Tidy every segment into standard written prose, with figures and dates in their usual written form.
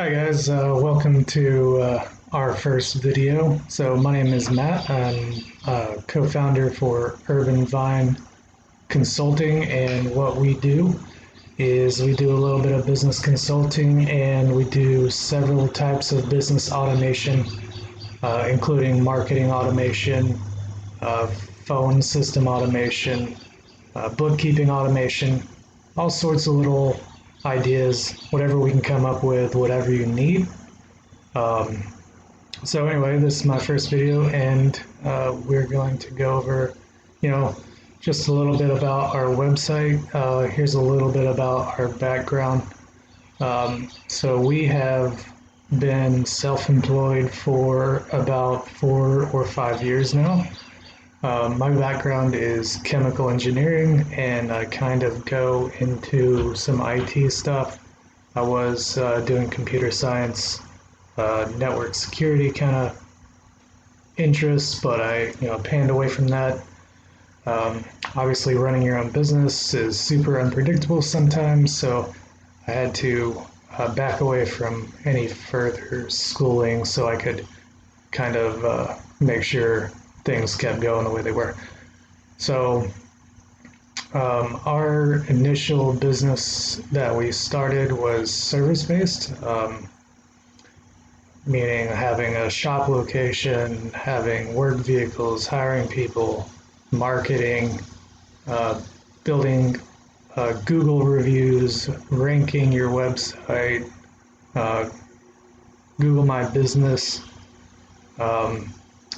Hi guys, welcome to our first video. So my name is Matt. I'm co-founder for Urban Vine Consulting, and what we do is we do a little bit of business consulting, and we do several types of business automation, including marketing automation, uh, phone system automation, bookkeeping automation, all sorts of little ideas, whatever we can come up with, whatever you need. Um, so anyway, this is my first video, and we're going to go over, you know, just a little bit about our website. Here's a little bit about our background. So we have been self-employed for about 4 or 5 years now. My background is chemical engineering, and I kind of go into some IT stuff. I was doing computer science, network security kind of interests, but I panned away from that. Obviously, running your own business is super unpredictable sometimes, so I had to back away from any further schooling so I could kind of make sure things kept going the way they were. So, our initial business that we started was service based, meaning having a shop location, having work vehicles, hiring people, marketing, uh, building Google reviews, ranking your website, uh, Google My Business, um,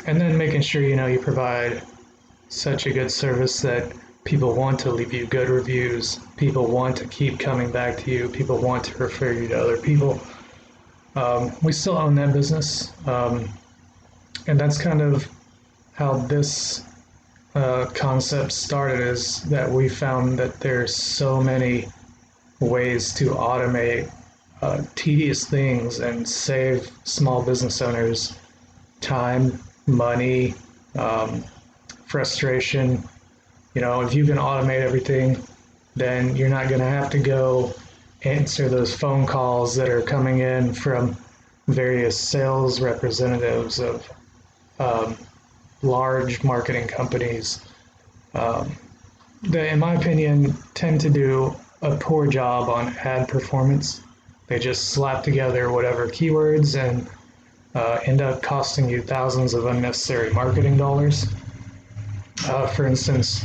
and then making sure you provide such a good service that people want to leave you good reviews, people want to keep coming back to you, people want to refer you to other people. We still own that business, and that's kind of how this concept started. Is that we found that there's so many ways to automate tedious things and save small business owners time, money, um, frustration. If you can automate everything, then you're not going to have to go answer those phone calls that are coming in from various sales representatives of um, large marketing companies um, that, in my opinion, tend to do a poor job on ad performance. They just slap together whatever keywords and end up costing you thousands of unnecessary marketing dollars. For instance,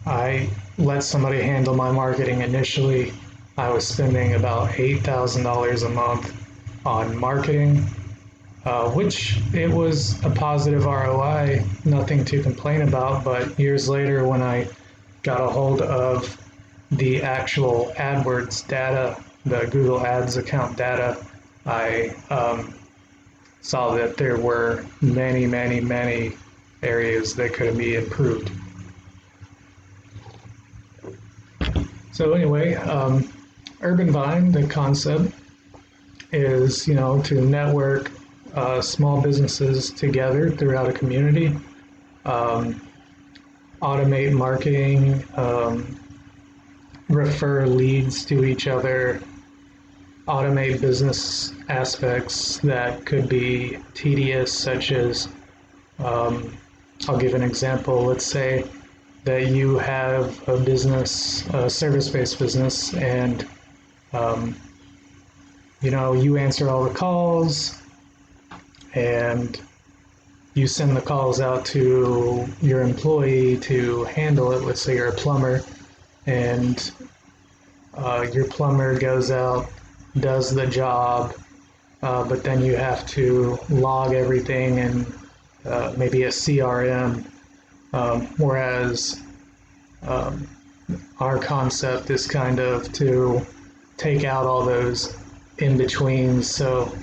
I let somebody handle my marketing initially. I was spending about $8,000 a month on marketing, which it was a positive ROI, nothing to complain about. But years later, when I got a hold of the actual AdWords data, the Google Ads account data, I saw that there were many, many, many areas that could be improved. So anyway, Urban Vine, the concept is, to network small businesses together throughout a community, um, automate marketing, refer leads to each other, automate business aspects that could be tedious, such as, I'll give an example. Let's say that you have a business, a service-based business, and um, you answer all the calls, and you send the calls out to your employee to handle it. Let's say you're a plumber, and your plumber goes out, does the job, but then you have to log everything in maybe a CRM. Whereas um, our concept is kind of to take out all those in betweens. So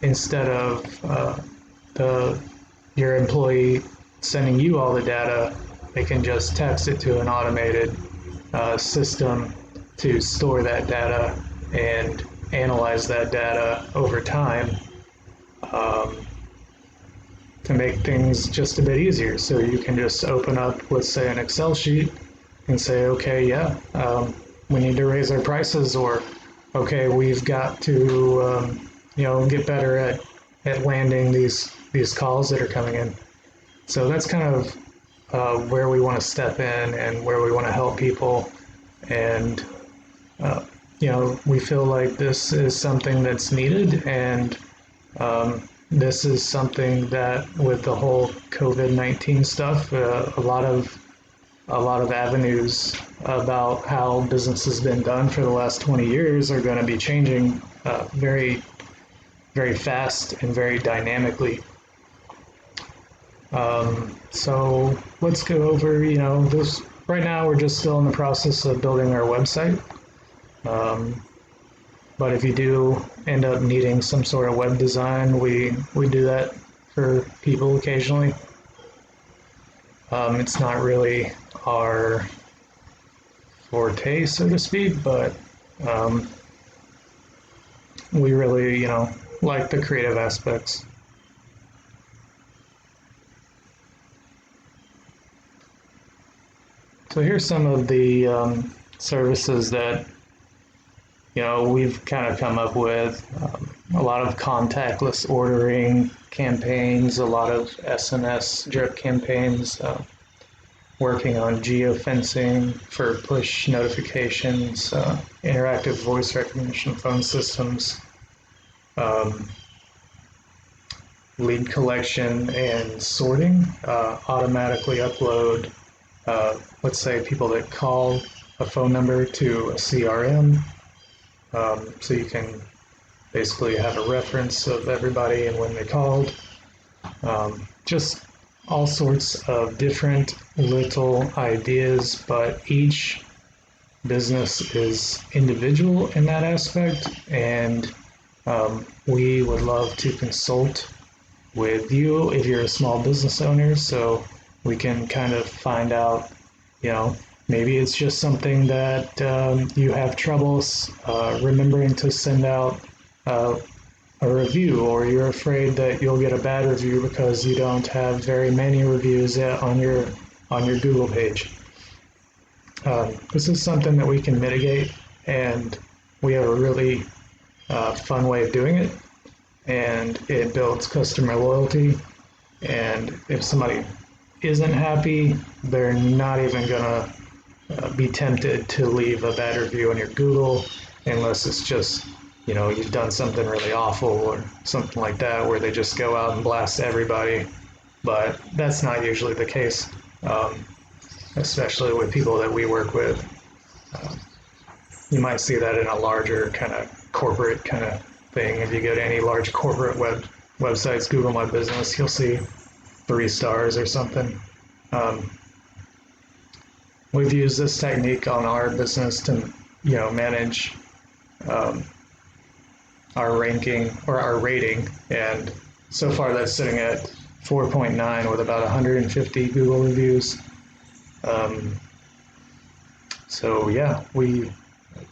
instead of the your employee sending you all the data, they can just text it to an automated system to store that data and analyze that data over time, um, to make things just a bit easier. So you can just open up, let's say, an Excel sheet and say, okay, yeah, we need to raise our prices, or okay, we've got to get better at landing these calls that are coming in. So that's kind of where we want to step in and where we want to help people. And uh, we feel like this is something that's needed, and this is something that, with the whole COVID-19 stuff, a lot of avenues about how business has been done for the last 20 years are going to be changing very, very fast and very dynamically. So let's go over, this. Right now, we're just still in the process of building our website. Um, but if you do end up needing some sort of web design, we do that for people occasionally. It's not really our forte, so to speak, but um, we really, like the creative aspects. So here's some of the services that we've kind of come up with. A lot of contactless ordering campaigns, a lot of SMS drip campaigns, working on geofencing for push notifications, interactive voice recognition phone systems, um, lead collection and sorting, automatically upload, let's say, people that call a phone number to a CRM, so you can basically have a reference of everybody and when they called. Just all sorts of different little ideas, but each business is individual in that aspect, and we would love to consult with you if you're a small business owner, so we can kind of find out, maybe it's just something that you have troubles remembering to send out a review, or you're afraid that you'll get a bad review because you don't have very many reviews yet on your Google page. This is something that we can mitigate, and we have a really fun way of doing it, and it builds customer loyalty. And if somebody isn't happy, they're not even gonna be tempted to leave a bad review on your Google, unless it's just, you've done something really awful or something like that, where they just go out and blast everybody. But that's not usually the case, especially with people that we work with. You might see that in a larger kind of corporate kind of thing. If you go to any large corporate websites, Google My Business, you'll see 3 stars or something. We've used this technique on our business to, manage our ranking or our rating, and so far that's sitting at 4.9 with about 150 Google reviews. So yeah,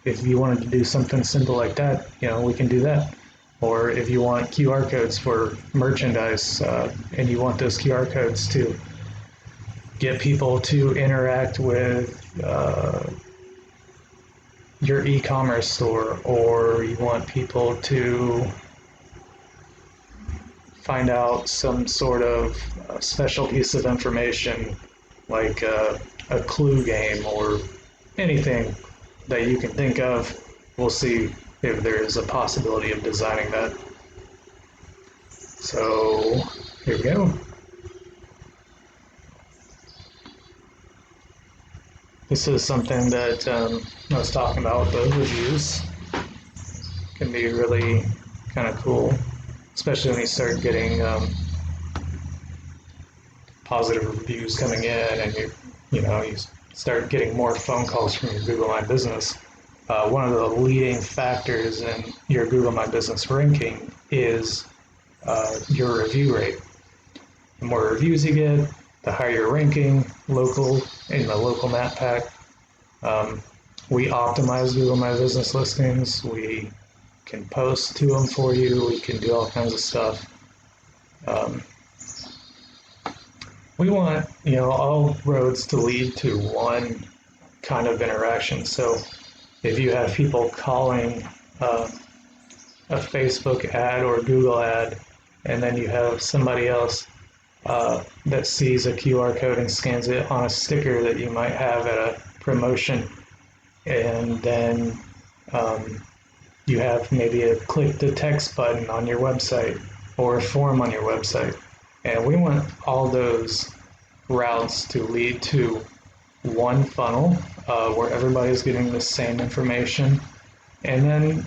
if you wanted to do something simple like that, we can do that. Or if you want QR codes for merchandise, and you want those QR codes to get people to interact with your e-commerce store, or you want people to find out some sort of special piece of information, like a clue game or anything that you can think of, we'll see if there is a possibility of designing that. So here we go. This is something that I was talking about with those reviews. Can be really kind of cool, especially when you start getting positive reviews coming in, and you start getting more phone calls from your Google My Business. One of the leading factors in your Google My Business ranking is your review rate. The more reviews you get, the higher your ranking in the local map pack. We optimize Google My Business listings. We can post to them for you. We can do all kinds of stuff. We want, all roads to lead to one kind of interaction. So if you have people calling a Facebook ad or Google ad, and then you have somebody else that sees a QR code and scans it on a sticker that you might have at a promotion, and then um, you have maybe a click the text button on your website or a form on your website. And we want all those routes to lead to one funnel where everybody's getting the same information. And then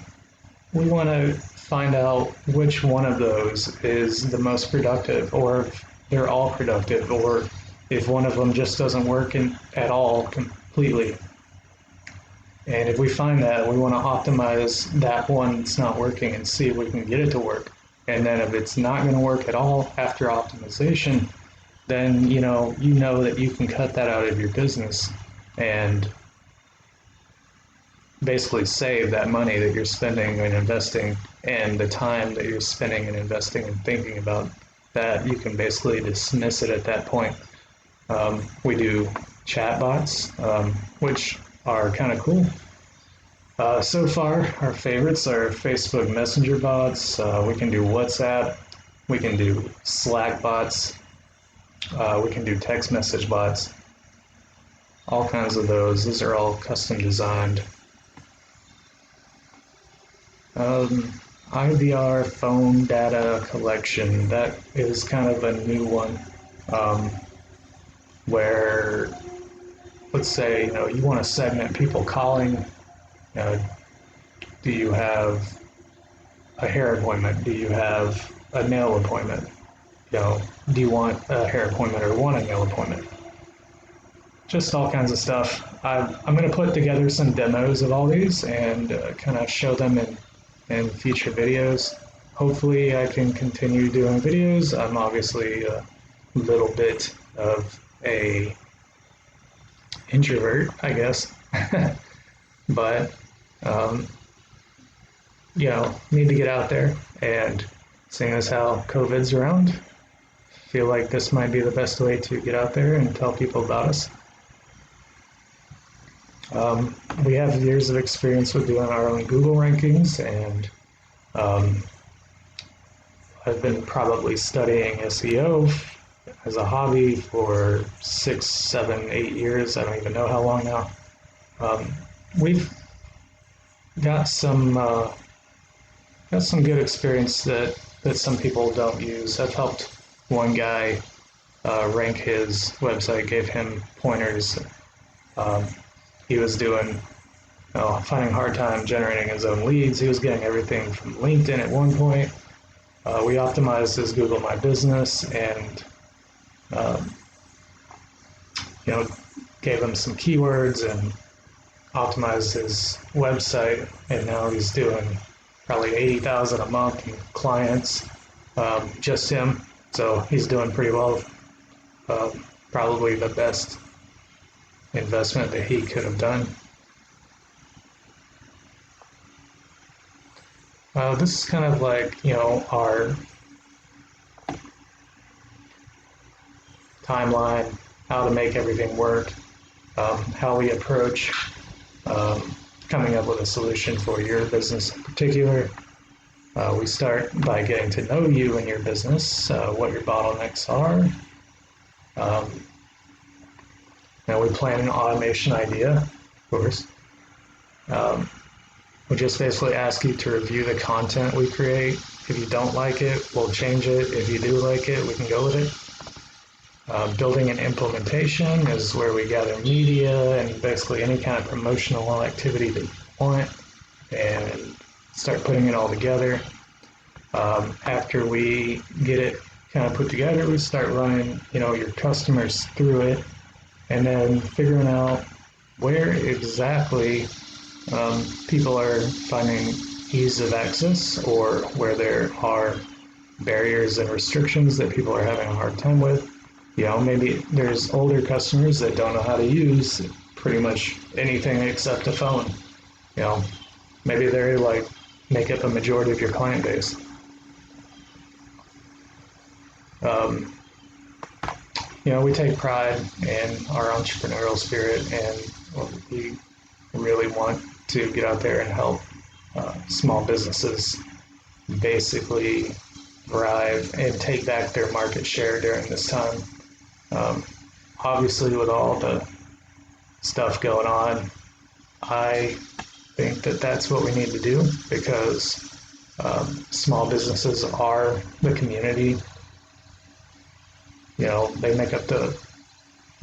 we want to find out which one of those is the most productive, or if they're all productive, or if one of them just doesn't work at all completely. And if we find that, we want to optimize that one that's not working and see if we can get it to work. And then if it's not going to work at all after optimization, then you know that you can cut that out of your business and basically save that money that you're spending and investing, and the time that you're spending and investing and thinking about that, you can basically dismiss it at that point. We do chatbots, which are kind of cool. So far, our favorites are Facebook Messenger bots. We can do WhatsApp. We can do Slack bots. We can do text message bots. All kinds of those. These are all custom designed. IVR phone data collection. That is kind of a new one, where let's say you want to segment people calling. Do you have a hair appointment? Do you have a nail appointment? Do you want a hair appointment or want a nail appointment? Just all kinds of stuff. I'm going to put together some demos of all these and kind of show them in future videos. Hopefully I can continue doing videos. I'm obviously a little bit of a introvert, I guess. But need to get out there, and seeing as how COVID's around, feel like this might be the best way to get out there and tell people about us. We have years of experience with doing our own Google rankings, and I've been probably studying SEO as a hobby for 6, 7, 8 years. I don't even know how long now. We've got some good experience that some people don't use. I've helped one guy rank his website, gave him pointers. He was finding a hard time generating his own leads. He was getting everything from LinkedIn at one point. We optimized his Google My Business and gave him some keywords and optimized his website, and now he's doing probably 80,000 a month in clients, just him. So he's doing pretty well. Probably the best investment that he could have done. This is kind of like our timeline, how to make everything work, how we approach coming up with a solution for your business in particular. We start by getting to know you and your business, what your bottlenecks are. Now we plan an automation idea, of course. We just basically ask you to review the content we create. If you don't like it, we'll change it. If you do like it, we can go with it. Building an implementation is where we gather media and basically any kind of promotional activity that you want and start putting it all together. After we get it kind of put together, we start running, your customers through it, and then figuring out where exactly people are finding ease of access, or where there are barriers and restrictions that people are having a hard time with. Maybe there's older customers that don't know how to use pretty much anything except a phone. Maybe they're make up a majority of your client base. We take pride in our entrepreneurial spirit, and we really want to get out there and help small businesses basically thrive and take back their market share during this time. Obviously, with all the stuff going on, I think that that's what we need to do, because small businesses are the community. You know, they make up the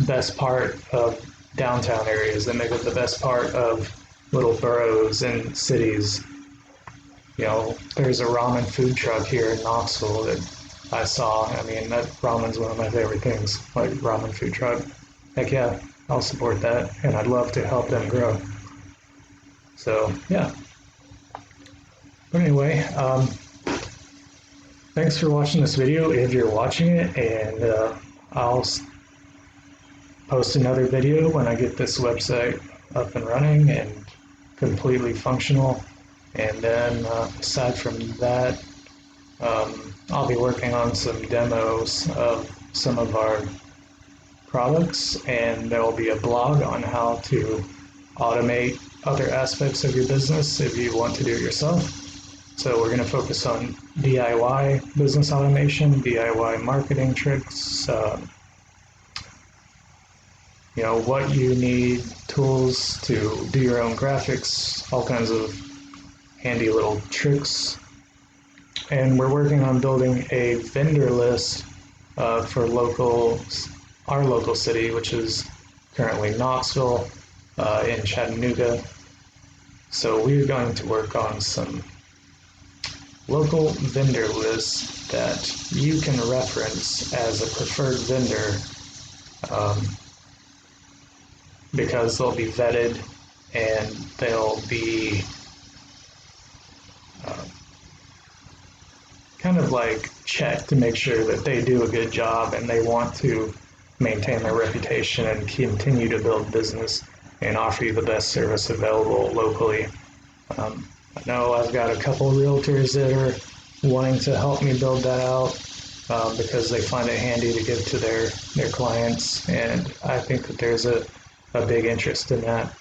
best part of downtown areas. They make up the best part of little boroughs and cities. You know, there's a ramen food truck here in Knoxville that I saw. I mean, that ramen's one of my favorite things, like ramen food truck. Heck yeah, I'll support that, and I'd love to help them grow. So, yeah. But anyway, thanks for watching this video if you're watching it, and I'll post another video when I get this website up and running and completely functional. And then aside from that, I'll be working on some demos of some of our products, and there will be a blog on how to automate other aspects of your business if you want to do it yourself. So we're going to focus on DIY business automation, DIY marketing tricks, you know, what you need, tools to do your own graphics, all kinds of handy little tricks. And we're working on building a vendor list for our local city, which is currently Knoxville, in Chattanooga. So we're going to work on some local vendor lists that you can reference as a preferred vendor, because they'll be vetted and they'll be kind of like checked to make sure that they do a good job and they want to maintain their reputation and continue to build business and offer you the best service available locally. I know I've got a couple realtors that are wanting to help me build that out because they find it handy to give to their clients, and I think that there's a big interest in that.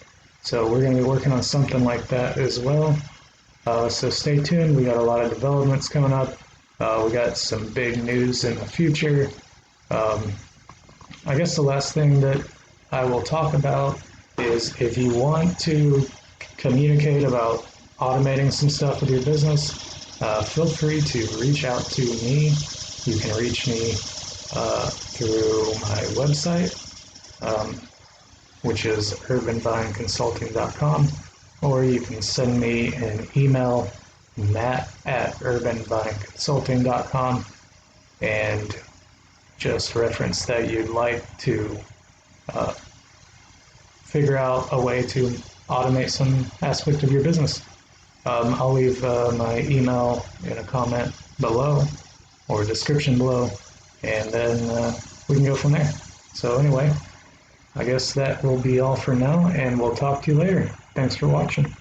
So we're going to be working on something like that as well. So stay tuned. We got a lot of developments coming up. We got some big news in the future. I guess the last thing that I will talk about is, if you want to communicate about automating some stuff with your business, feel free to reach out to me. You can reach me through my website, which is urbanvineconsulting.com, or you can send me an email, matt@urbanvineconsulting.com, and just reference that you'd like to figure out a way to automate some aspect of your business. I'll leave my email in a comment below or description below, and then we can go from there. So anyway, I guess that will be all for now, and we'll talk to you later. Thanks for watching.